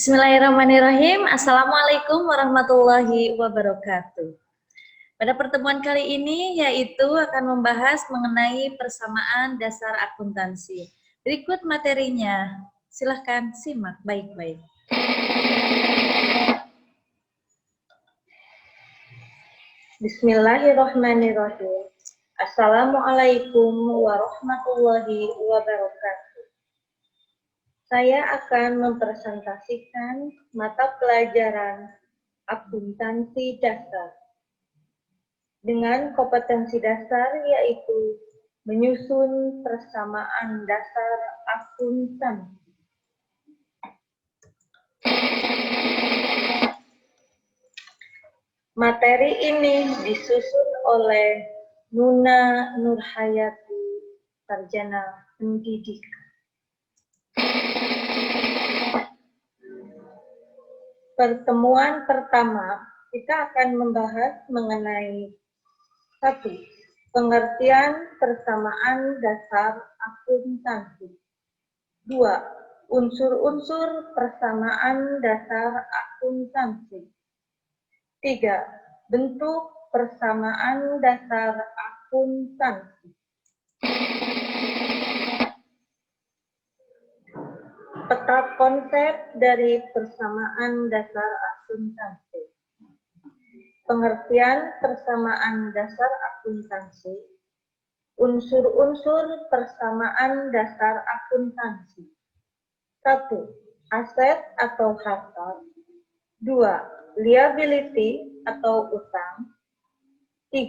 Bismillahirrahmanirrahim. Assalamualaikum warahmatullahi wabarakatuh. Pada pertemuan kali ini yaitu akan membahas mengenai persamaan dasar akuntansi. Berikut materinya. Silahkan simak baik-baik. Bismillahirrahmanirrahim. Assalamualaikum warahmatullahi wabarakatuh. Saya akan mempresentasikan mata pelajaran akuntansi dasar dengan kompetensi dasar yaitu menyusun persamaan dasar akuntansi. Materi ini disusun oleh Nuna Nurhayati, Sarjana Pendidikan. Pertemuan pertama, kita akan membahas mengenai 1. Pengertian persamaan dasar akuntansi. 2. Unsur-unsur persamaan dasar akuntansi. 3. Bentuk persamaan dasar akuntansi. Peta konsep dari persamaan dasar akuntansi. Pengertian persamaan dasar akuntansi. Unsur-unsur persamaan dasar akuntansi. 1. Aset atau harta. 2. Liability atau utang. 3.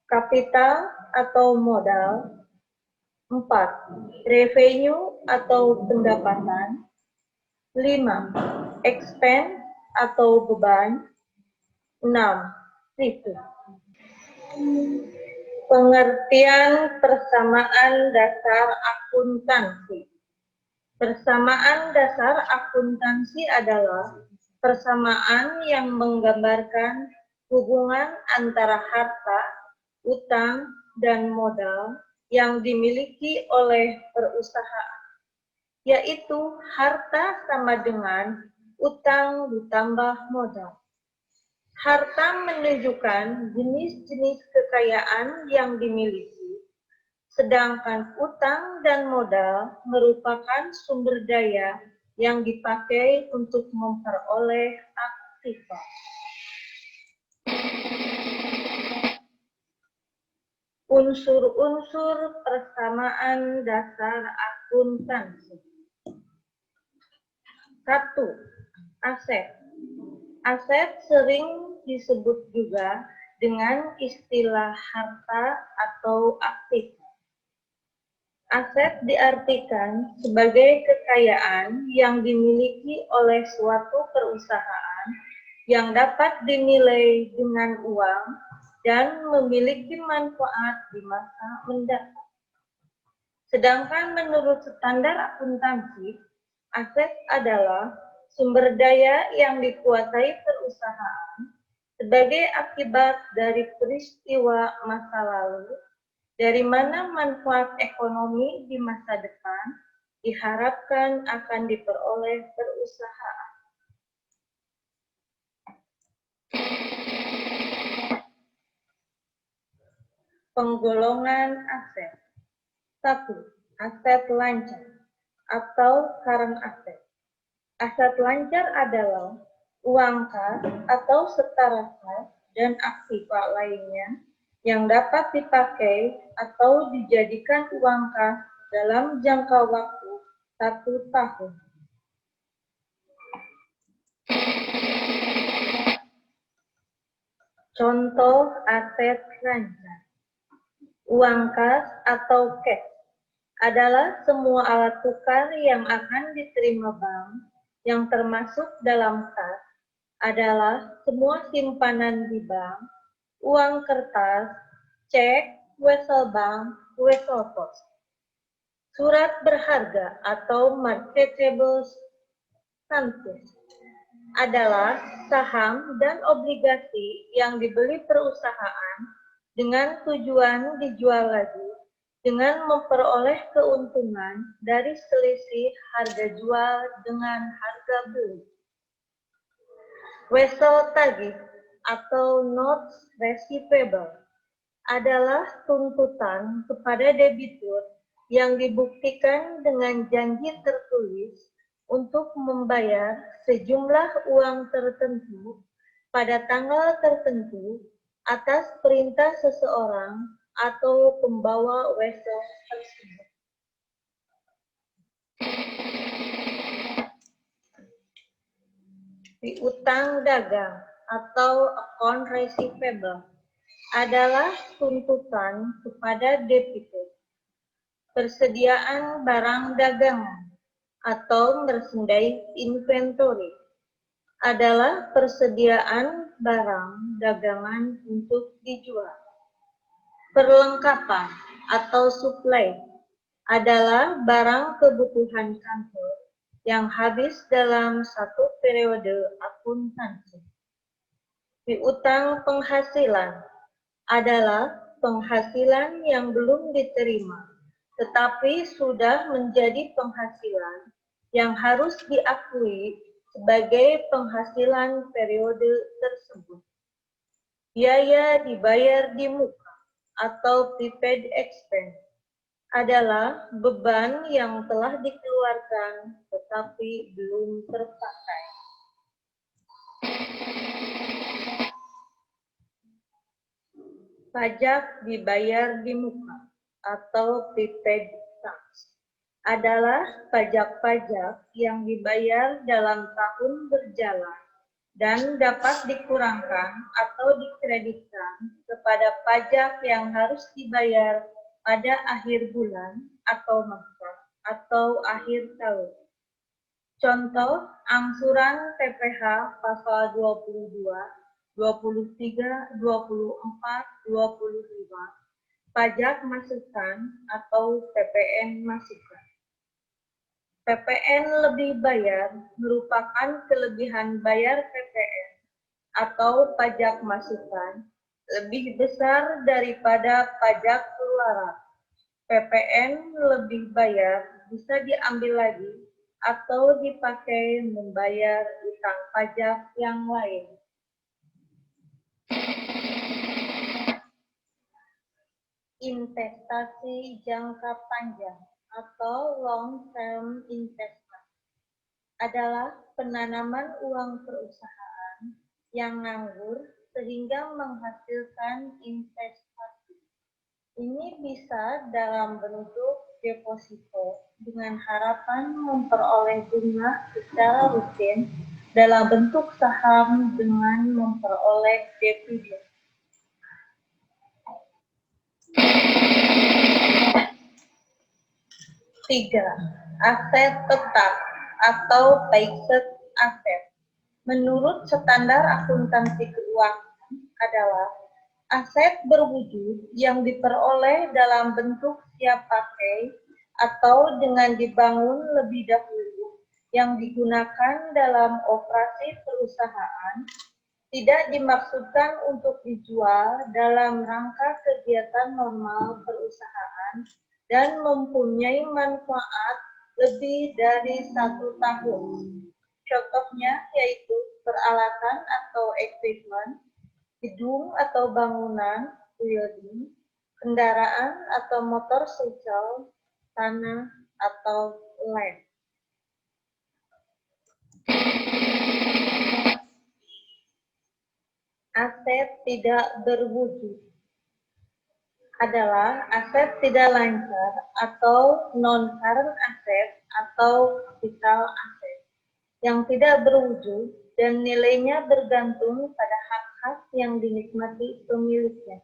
Kapital atau modal. 4. Revenue atau pendapatan. 5. Expense atau beban. 6. Situ. Pengertian persamaan dasar akuntansi. Persamaan dasar akuntansi adalah persamaan yang menggambarkan hubungan antara harta, utang, dan modal yang dimiliki oleh perusahaan, yaitu harta sama dengan utang ditambah modal. Harta menunjukkan jenis-jenis kekayaan yang dimiliki, sedangkan utang dan modal merupakan sumber daya yang dipakai untuk memperoleh aktiva. Unsur-unsur persamaan dasar akuntansi. 1. Aset. Aset sering disebut juga dengan istilah harta atau aktiva. Aset diartikan sebagai kekayaan yang dimiliki oleh suatu perusahaan yang dapat dinilai dengan uang dan memiliki manfaat di masa mendatang. Sedangkan menurut standar akuntansi, aset adalah sumber daya yang dikuasai perusahaan sebagai akibat dari peristiwa masa lalu, dari mana manfaat ekonomi di masa depan diharapkan akan diperoleh perusahaan. Penggolongan aset. 1. Aset lancar atau current asset. Aset lancar adalah uang kas atau setara kas dan aktiva lainnya yang dapat dipakai atau dijadikan uang kas dalam jangka waktu 1 tahun. Contoh aset lancar. Uang kas atau cash adalah semua alat tukar yang akan diterima bank yang termasuk dalam kas adalah semua simpanan di bank, uang kertas, cek, wesel bank, wesel pos. Surat berharga atau marketable securities adalah saham dan obligasi yang dibeli perusahaan dengan tujuan dijual lagi dengan memperoleh keuntungan dari selisih harga jual dengan harga beli. Wesel tagih atau notes receivable adalah tuntutan kepada debitur yang dibuktikan dengan janji tertulis untuk membayar sejumlah uang tertentu pada tanggal tertentu atas perintah seseorang atau pembawa wesel tersebut. Piutang dagang atau account receivable adalah tuntutan kepada debitur. Persediaan barang dagangan atau merchandise inventory adalah persediaan barang dagangan untuk dijual. Perlengkapan atau supply adalah barang kebutuhan kantor yang habis dalam satu periode akuntansi. Piutang penghasilan adalah penghasilan yang belum diterima, tetapi sudah menjadi penghasilan yang harus diakui sebagai penghasilan periode tersebut. Biaya dibayar di muka atau prepaid expense adalah beban yang telah dikeluarkan tetapi belum terpakai. Pajak dibayar di muka atau prepaid tax adalah pajak-pajak yang dibayar dalam tahun berjalan dan dapat dikurangkan atau dikreditkan kepada pajak yang harus dibayar pada akhir bulan atau masa atau akhir tahun. Contoh, angsuran PPh pasal 22, 23, 24, 25, pajak masukan atau PPN masukan. PPN lebih bayar merupakan kelebihan bayar PPN atau pajak masukan lebih besar daripada pajak keluaran. PPN lebih bayar bisa diambil lagi atau dipakai membayar utang pajak yang lain. Investasi jangka panjang atau long-term investment adalah penanaman uang perusahaan yang nganggur sehingga menghasilkan investasi. Ini bisa dalam bentuk deposito dengan harapan memperoleh bunga secara rutin dalam bentuk saham dengan memperoleh dividen. Tiga, aset tetap atau fixed asset. Menurut standar akuntansi keuangan adalah aset berwujud yang diperoleh dalam bentuk siap pakai atau dengan dibangun lebih dahulu yang digunakan dalam operasi perusahaan, tidak dimaksudkan untuk dijual dalam rangka kegiatan normal perusahaan dan mempunyai manfaat lebih dari 1 tahun. Contohnya yaitu peralatan atau equipment, gedung atau bangunan, building, kendaraan atau motorcycle, tanah atau land. Aset tidak berwujud adalah aset tidak lancar atau non-current asset atau capital asset yang tidak berwujud dan nilainya bergantung pada hak-hak yang dinikmati pemiliknya.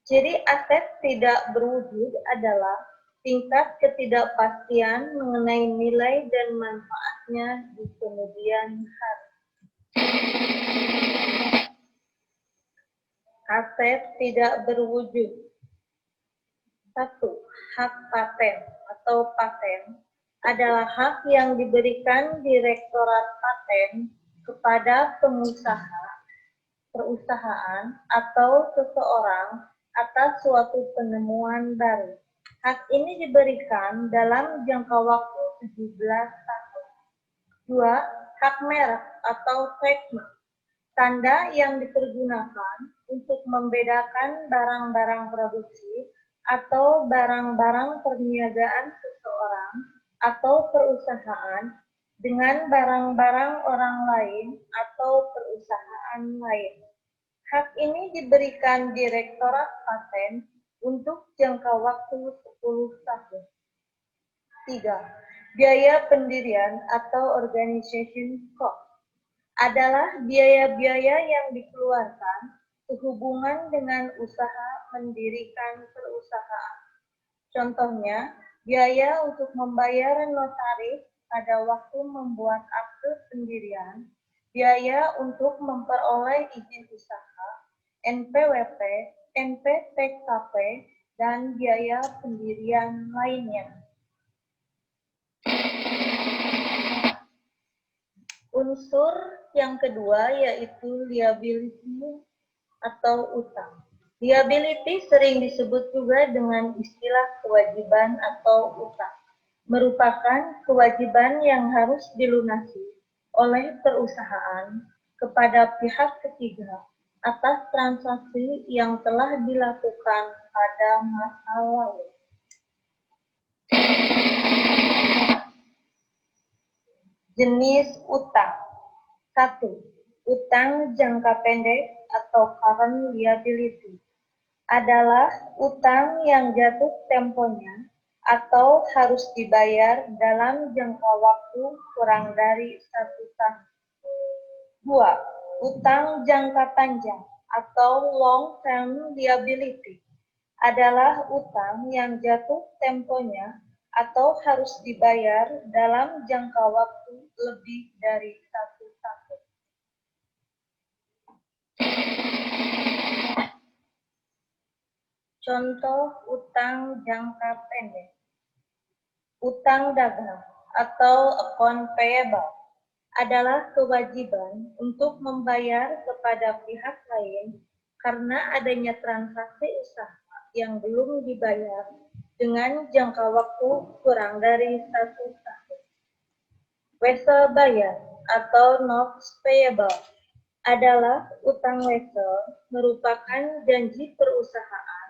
Ciri aset tidak berwujud adalah tingkat ketidakpastian mengenai nilai dan manfaatnya di kemudian hari. Aset tidak berwujud. 1. Hak paten atau paten adalah hak yang diberikan Direktorat Paten kepada pengusaha, perusahaan, atau seseorang atas suatu penemuan baru. Hak ini diberikan dalam jangka waktu 17 tahun. 2. Hak merek atau trademark. Tanda yang dipergunakan untuk membedakan barang-barang produksi atau barang-barang perniagaan seseorang atau perusahaan dengan barang-barang orang lain atau perusahaan lain. Hak ini diberikan Direktorat Paten untuk jangka waktu 10 tahun. 3. Biaya pendirian atau organization cost adalah biaya-biaya yang dikeluarkan sehubungan dengan usaha mendirikan perusahaan. Contohnya, biaya untuk membayar notaris pada waktu membuat akte pendirian, biaya untuk memperoleh izin usaha, NPWP, NPTKP, dan biaya pendirian lainnya. Unsur yang kedua yaitu liability atau utang. Liability sering disebut juga dengan istilah kewajiban atau utang. Merupakan kewajiban yang harus dilunasi oleh perusahaan kepada pihak ketiga atas transaksi yang telah dilakukan pada masa lalu. Jenis utang. 1. Utang jangka pendek atau current liability adalah utang yang jatuh temponya atau harus dibayar dalam jangka waktu kurang dari 1 tahun. 2. Utang jangka panjang atau long term liability adalah utang yang jatuh temponya atau harus dibayar dalam jangka waktu lebih dari 1 tahun. Contoh utang jangka pendek. Utang dagang atau account payable adalah kewajiban untuk membayar kepada pihak lain karena adanya transaksi usaha yang belum dibayar dengan jangka waktu kurang dari 1 tahun. Wesel bayar atau notes payable adalah utang wesel merupakan janji perusahaan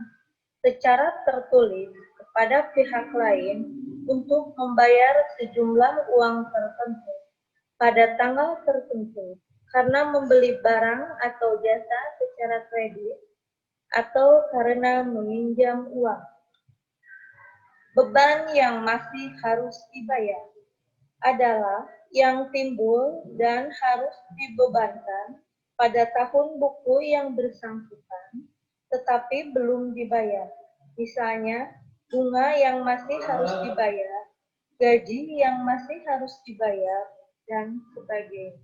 secara tertulis kepada pihak lain untuk membayar sejumlah uang tertentu pada tanggal tertentu karena membeli barang atau jasa secara kredit atau karena meminjam uang. Beban yang masih harus dibayar adalah yang timbul dan harus dibebankan pada tahun buku yang bersangkutan tetapi belum dibayar. Misalnya, bunga yang masih harus dibayar, gaji yang masih harus dibayar, dan sebagainya.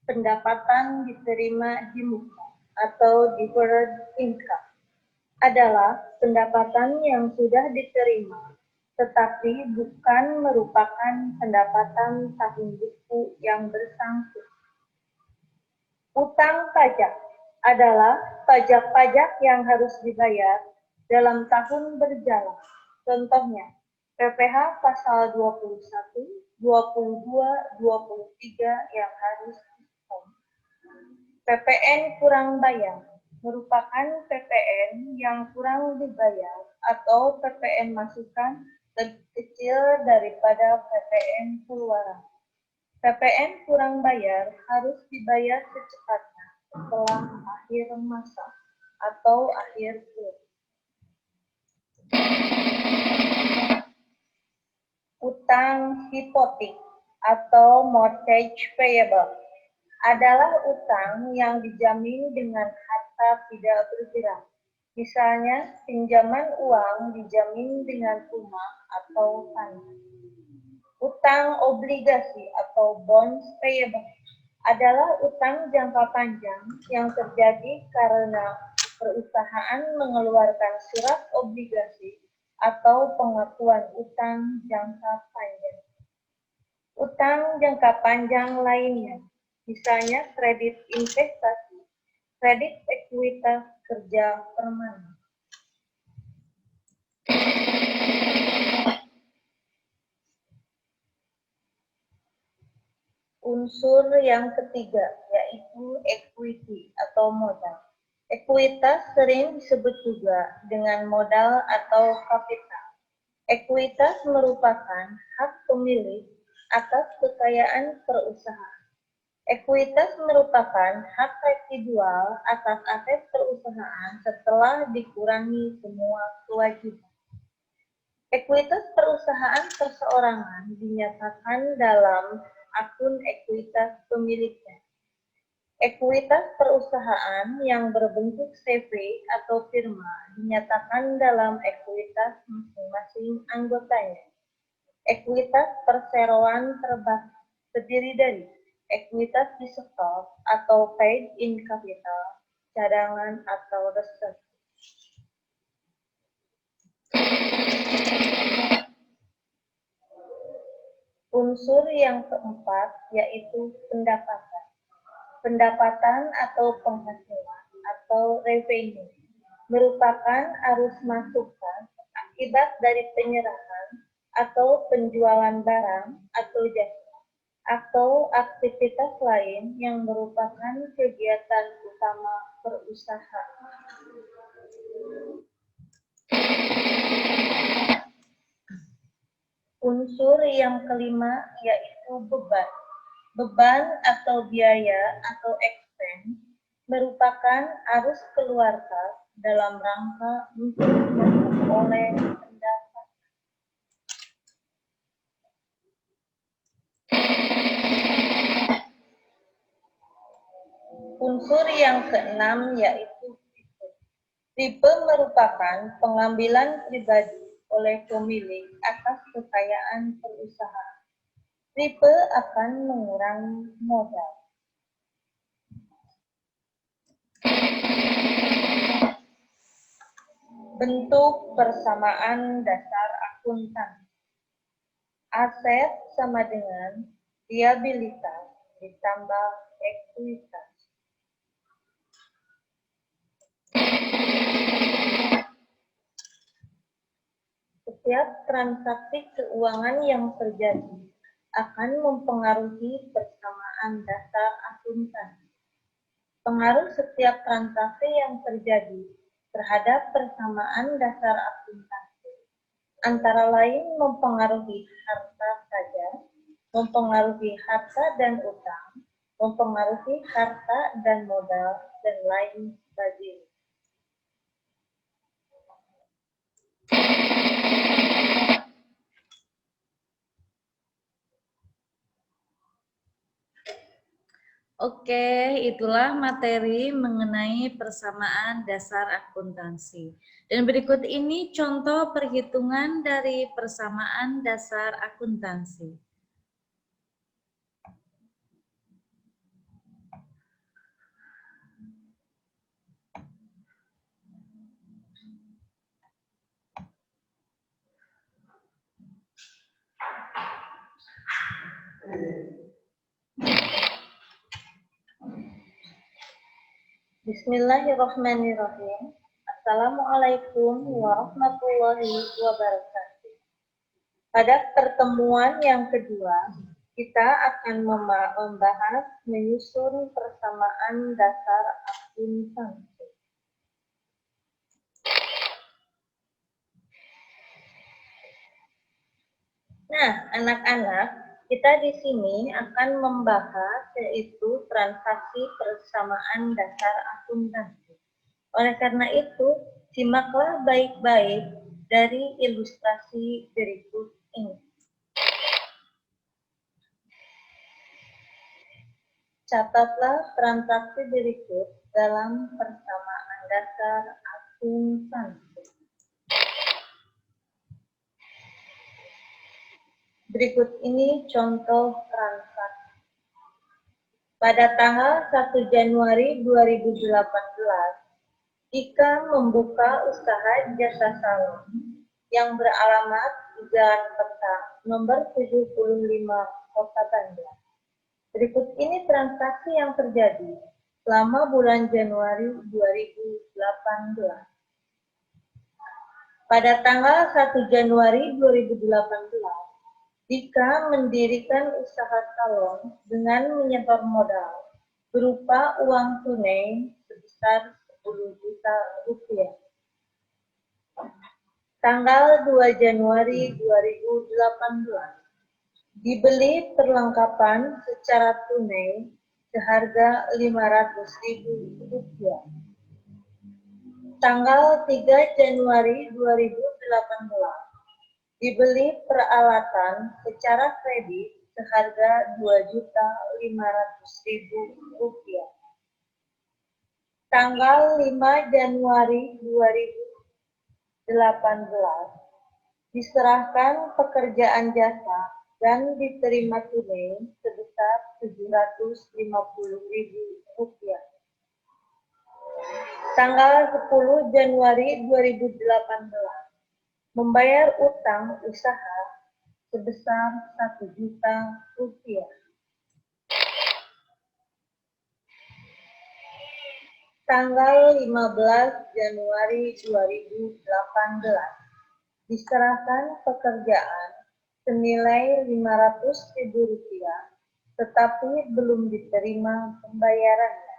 Pendapatan diterima di muka atau deferred income adalah pendapatan yang sudah diterima tetapi bukan merupakan pendapatan tahun buku yang bersangkutan. Utang pajak adalah pajak-pajak yang harus dibayar dalam tahun berjalan. Contohnya, PPh pasal 21, 22, 23 yang harus disetor. PPN kurang bayar merupakan PPN yang kurang dibayar atau PPN masukan lebih kecil daripada PPN keluaran. PPN kurang bayar harus dibayar secepatnya setelah akhir masa atau akhir bulan. Utang hipotek atau mortgage payable adalah utang yang dijamin dengan harta tidak bergerak. Misalnya, pinjaman uang dijamin dengan rumah atau tanah. Utang obligasi atau bonds payable adalah utang jangka panjang yang terjadi karena perusahaan mengeluarkan surat obligasi atau pengakuan utang jangka panjang. Utang jangka panjang lainnya, misalnya kredit investasi, kredit ekuitas kerja permanen. Unsur yang ketiga yaitu equity atau modal. Ekuitas sering disebut juga dengan modal atau kapital. Ekuitas merupakan hak pemilik atas kekayaan perusahaan. Ekuitas merupakan hak residual atas aset perusahaan setelah dikurangi semua kewajiban. Ekuitas perusahaan perseorangan dinyatakan dalam akun ekuitas pemiliknya. Ekuitas perusahaan yang berbentuk CV atau firma dinyatakan dalam ekuitas masing-masing anggotanya. Ekuitas perseroan terbatas terdiri dari ekuitas di stok atau paid in capital, cadangan atau reserve. Unsur yang keempat yaitu pendapatan. Pendapatan atau penghasilan atau revenue merupakan arus masukan akibat dari penyerahan atau penjualan barang atau jasa atau aktivitas lain yang merupakan kegiatan utama perusahaan. Unsur yang kelima yaitu beban. Beban atau biaya atau expense merupakan arus keluar kas dalam rangka untuk memperoleh pendapatan. Unsur yang keenam yaitu tipe. Tipe merupakan pengambilan pribadi oleh pemilik atas kekayaan perusahaan. Tipe akan mengurangi modal. Bentuk persamaan dasar akuntansi. Aset sama dengan liabilitas ditambah ekuitas. Setiap transaksi keuangan yang terjadi akan mempengaruhi persamaan dasar akuntansi. Pengaruh setiap transaksi yang terjadi terhadap persamaan dasar akuntansi antara lain mempengaruhi harta saja, mempengaruhi harta dan utang, mempengaruhi harta dan modal, dan lain sebagainya. Oke, itulah materi mengenai persamaan dasar akuntansi. Dan berikut ini contoh perhitungan dari persamaan dasar akuntansi. Bismillahirrahmanirrahim. Assalamualaikum warahmatullahi wabarakatuh. Pada pertemuan yang kedua, kita akan membahas menyusun persamaan dasar akuntansi. Nah, anak-anak, kita di sini akan membahas yaitu transaksi persamaan dasar akuntansi. Oleh karena itu, simaklah baik-baik dari ilustrasi berikut ini. Catatlah transaksi berikut dalam persamaan dasar akuntansi. Berikut ini contoh transaksi. Pada tanggal 1 Januari 2018, Ika membuka usaha jasa salon yang beralamat di Jalan Peta nomor 75 Kota Bandung. Berikut ini transaksi yang terjadi selama bulan Januari 2018. Pada tanggal 1 Januari 2018, Dika mendirikan usaha salon dengan menyetor modal berupa uang tunai sebesar 10 juta rupiah. Tanggal 2 Januari 2018, dibeli perlengkapan secara tunai seharga Rp500.000. Tanggal 3 Januari 2018, dibeli peralatan secara kredit seharga Rp2.500.000. Tanggal 5 Januari 2018, diserahkan pekerjaan jasa dan diterima tunai sebesar Rp750.000. Tanggal 10 Januari 2018, membayar utang usaha sebesar Rp1 juta. Tanggal 15 Januari 2018, diserahkan pekerjaan senilai Rp500.000, tetapi belum diterima pembayarannya.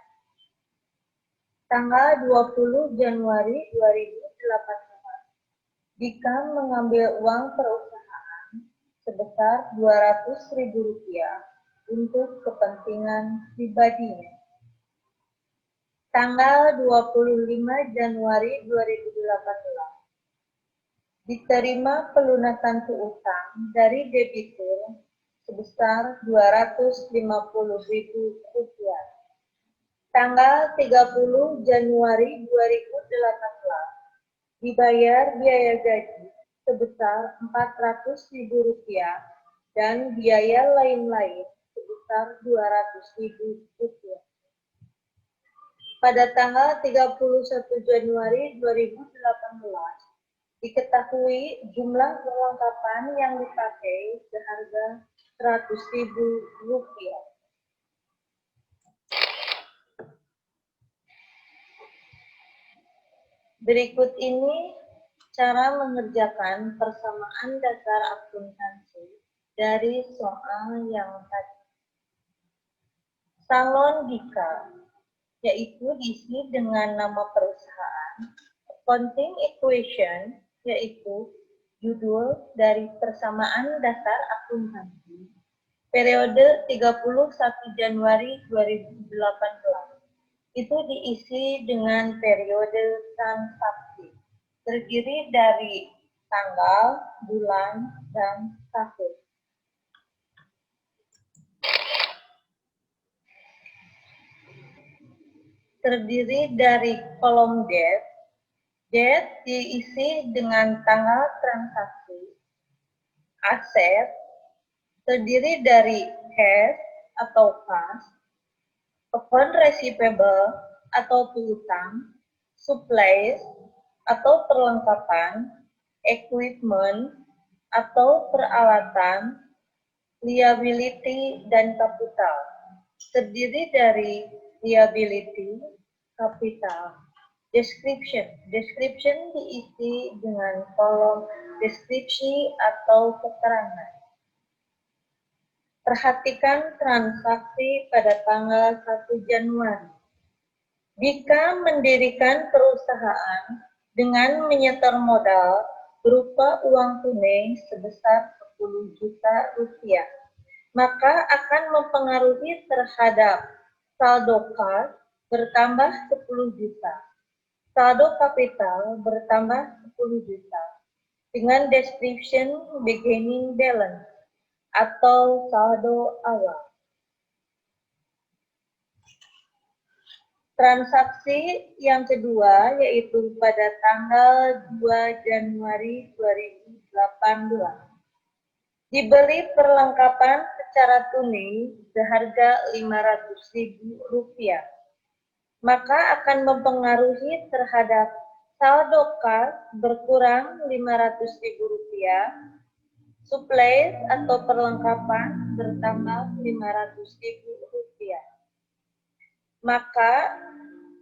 Tanggal 20 Januari 2018, Dika mengambil uang perusahaan sebesar Rp200.000 untuk kepentingan pribadinya. Tanggal 25 Januari 2018, diterima pelunasan piutang dari debitur sebesar Rp250.000. Tanggal 30 Januari 2018, dibayar biaya gaji sebesar Rp400.000 dan biaya lain-lain sebesar Rp200.000. Pada tanggal 31 Januari 2018, diketahui jumlah perlengkapan yang dipakai seharga Rp100.000. Berikut ini cara mengerjakan persamaan dasar akuntansi dari soal yang tadi. Salon Dika, yaitu diisi dengan nama perusahaan. Accounting equation, yaitu judul dari persamaan dasar akuntansi. Periode 31 Januari 2018. Itu diisi dengan periode transaksi, terdiri dari tanggal, bulan, dan tahun. Terdiri dari kolom date. Date diisi dengan tanggal transaksi. Aset terdiri dari cash atau kas, account receivable atau piutang, supplies atau perlengkapan, equipment atau peralatan, liability dan kapital. Terdiri dari liability, kapital. Description. Description diisi dengan kolom deskripsi atau keterangan. Perhatikan transaksi pada tanggal 1 Januari. Dika mendirikan perusahaan dengan menyetor modal berupa uang tunai sebesar Rp10 juta, maka akan mempengaruhi terhadap saldo kas bertambah 10 juta, saldo kapital bertambah 10 juta, dengan description beginning balance atau saldo awal. Transaksi yang kedua yaitu pada tanggal 2 Januari 2018. Dibeli perlengkapan secara tunai seharga Rp500.000, maka akan mempengaruhi terhadap saldo kas berkurang Rp500.000, supplies atau perlengkapan bertambah Rp500.000. Maka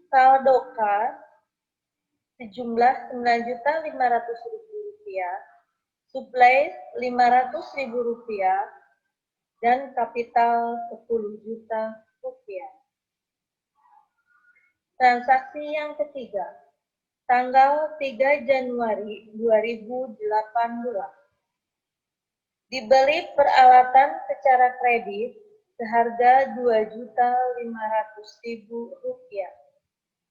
saldo kas sejumlah Rp9.500.000, supplies Rp500.000, dan kapital Rp10 juta. Transaksi yang ketiga, tanggal 3 Januari 2018. Dibeli peralatan secara kredit seharga Rp2.500.000,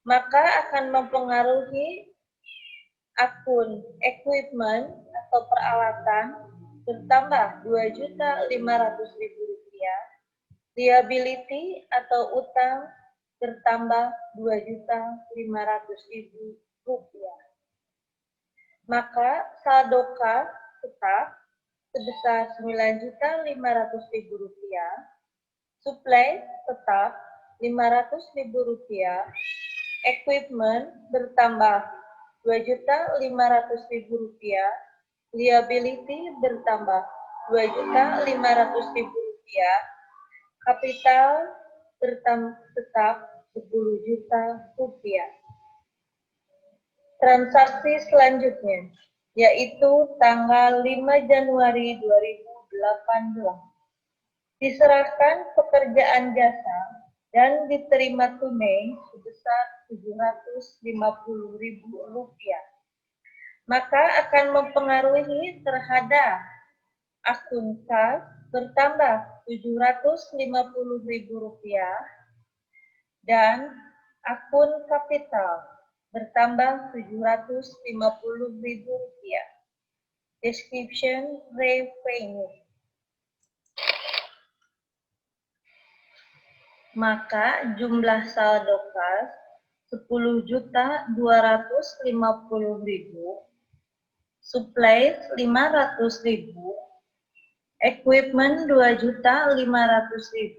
maka akan mempengaruhi akun equipment atau peralatan bertambah Rp2.500.000, liability atau utang bertambah Rp2.500.000. Maka saldo kas tetap sebesar Rp9.500.000, suplai tetap Rp500.000, equipment bertambah Rp2.500.000, liability bertambah Rp2.500.000, kapital tetap Rp10 juta. Transaksi selanjutnya, yaitu tanggal 5 Januari 2018. Diserahkan pekerjaan jasa dan diterima tunai sebesar Rp750.000, maka akan mempengaruhi terhadap akun kas bertambah Rp750.000 dan akun kapital bertambah Rp750.000. Description revenue. Maka jumlah saldo kas Rp10.250.000, supplies Rp500.000, equipment Rp2.500.000,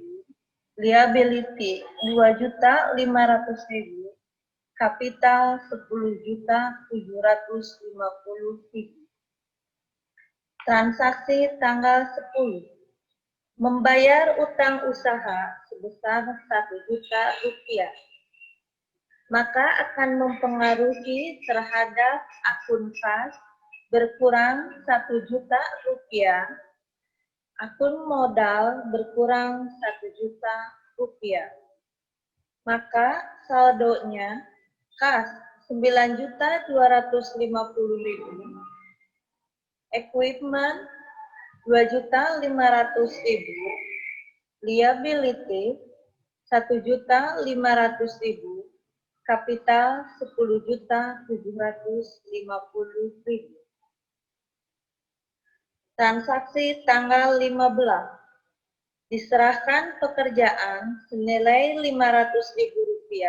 liability Rp2.500.000, kapital Rp10.750.000. Transaksi tanggal 10. Membayar utang usaha sebesar Rp1 juta, maka akan mempengaruhi terhadap akun kas berkurang Rp1 juta, akun modal berkurang Rp1 juta, maka saldonya kas Rp9.250.000, equipment Rp2.500.000, liability Rp1.500.000, kapital Rp10.750.000. Transaksi tanggal 15. Diserahkan pekerjaan senilai Rp500.000,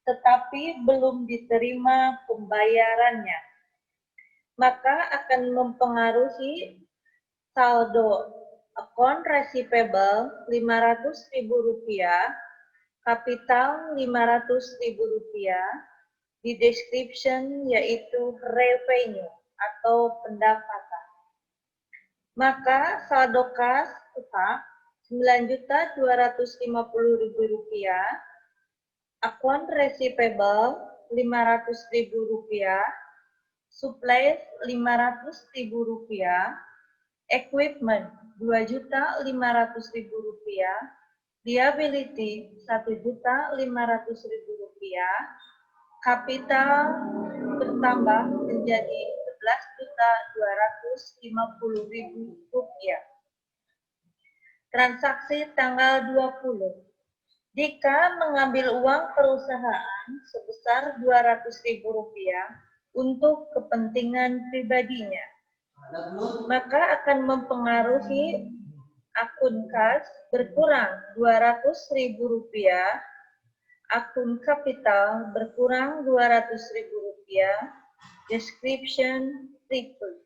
tetapi belum diterima pembayarannya, maka akan mempengaruhi saldo account receivable Rp500.000, kapital Rp500.000, di description yaitu revenue atau pendapatan. Maka saldo kas tetap Rp9.250.000, account receivable Rp500.000, supplies Rp500.000, equipment Rp2.500.000, liability Rp1.500.000, kapital bertambah menjadi Rp11.250.000. Transaksi tanggal 20. Jika mengambil uang perusahaan sebesar Rp200.000 untuk kepentingan pribadinya, maka akan mempengaruhi akun kas berkurang Rp200.000, akun kapital berkurang Rp200.000, description triple.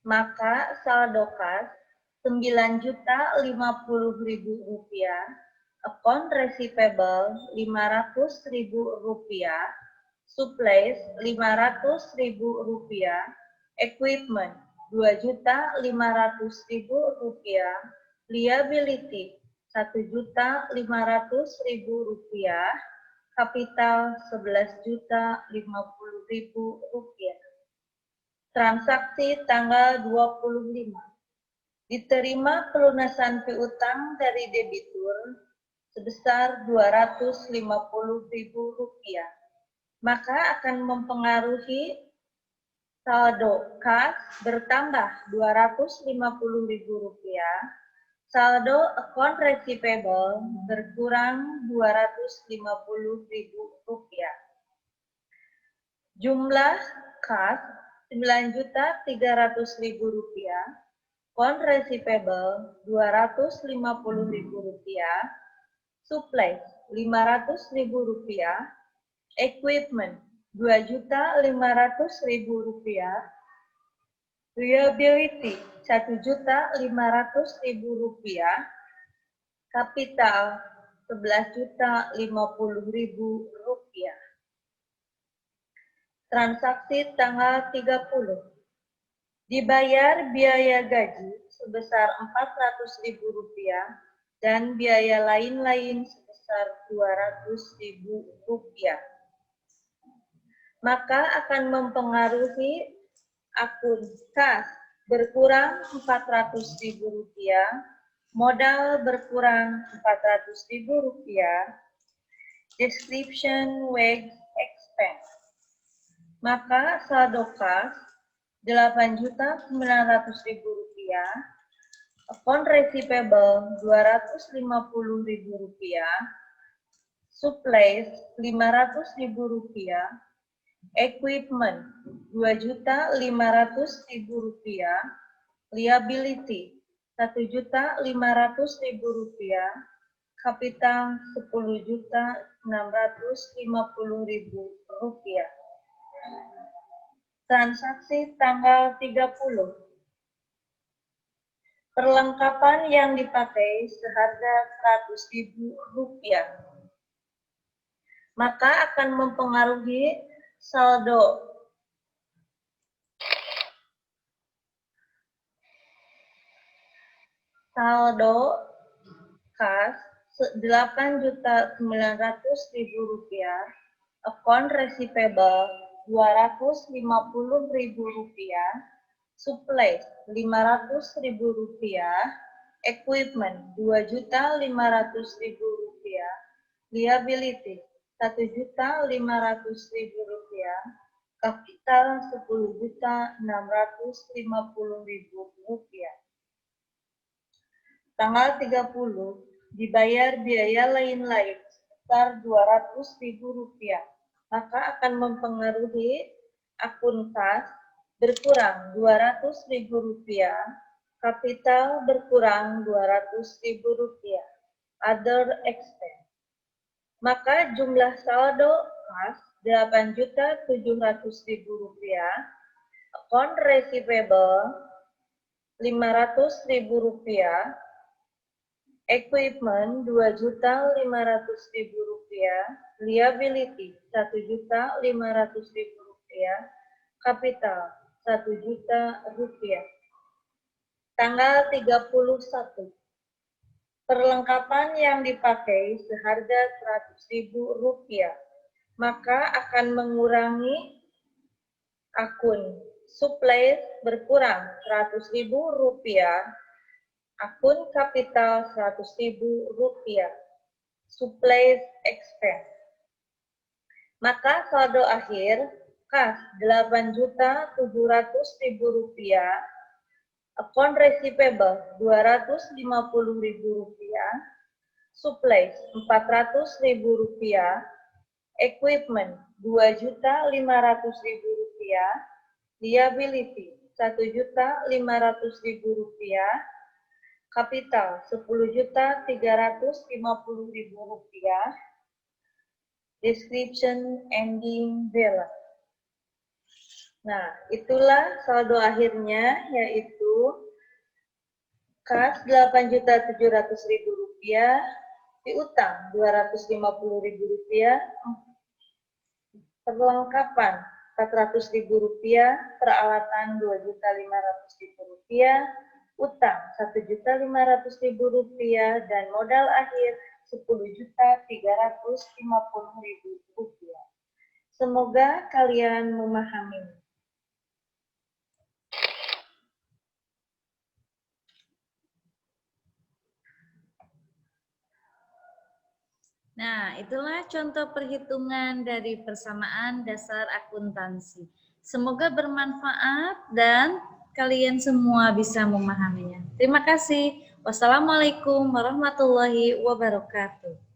Maka saldo kas Rp9.050.000, account receivable Rp500.000, supplies Rp500.000, equipment Rp2.500.000, Liability Rp1.500.000, kapital Rp11.050.000. Transaksi tanggal 25. Diterima pelunasan piutang dari debitur sebesar Rp250.000, maka akan mempengaruhi saldo kas bertambah Rp250.000, saldo account receivable berkurang Rp250.000. Jumlah kas Rp9.300.000, account receivable Rp250.000, supplies Rp500.000, equipment Rp2.500.000, liability Rp1.500.000, kapital Rp11.050.000. Transaksi tanggal 30. Dibayar biaya gaji sebesar Rp400.000 dan biaya lain-lain sebesar Rp200.000. Maka akan mempengaruhi akun kas berkurang Rp400.000, modal berkurang Rp400.000, description wage expense. Maka saldo kas Rp8.900.000, account receivable Rp250.000, supplies Rp500.000, equipment Rp2.500.000, liability Rp1.500.000, kapital Rp10.650.000. Transaksi tanggal 30. Perlengkapan yang dipakai seharga Rp100.000, maka akan mempengaruhi saldo kas Rp8.900.000, account receivable Rp250.000, supplies Rp500.000, equipment Rp2.500.000, liability Rp1.500.000, kapital Rp10.650.000. Tanggal 30, dibayar biaya lain-lain sebesar Rp200.000, maka akan mempengaruhi akun kas berkurang Rp200.000, kapital berkurang Rp200.000, other expense. Maka jumlah saldo kas Rp8.700.000, account receivable Rp500.000, equipment Rp2.500.000, liability Rp1.500.000, kapital Rp1.000.000. Tanggal 31. Perlengkapan yang dipakai seharga Rp100.000, maka akan mengurangi akun supplies berkurang Rp100.000, akun kapital Rp100.000, supplies expense. Maka saldo akhir kas Rp8.700.000, account receivable Rp250.000, supplies Rp400.000, equipment Rp2.500.000, liability Rp1.500.000, kapital Rp10.350.000, description ending balance. Nah, itulah saldo akhirnya, yaitu kas Rp8.700.000, piutang Rp250.000, perlengkapan Rp400.000, peralatan Rp2.500.000, utang Rp1.500.000 dan modal akhir Rp10.350.000. Semoga kalian memahami. Nah, itulah contoh perhitungan dari persamaan dasar akuntansi. Semoga bermanfaat dan kalian semua bisa memahaminya. Terima kasih. Wassalamualaikum warahmatullahi wabarakatuh.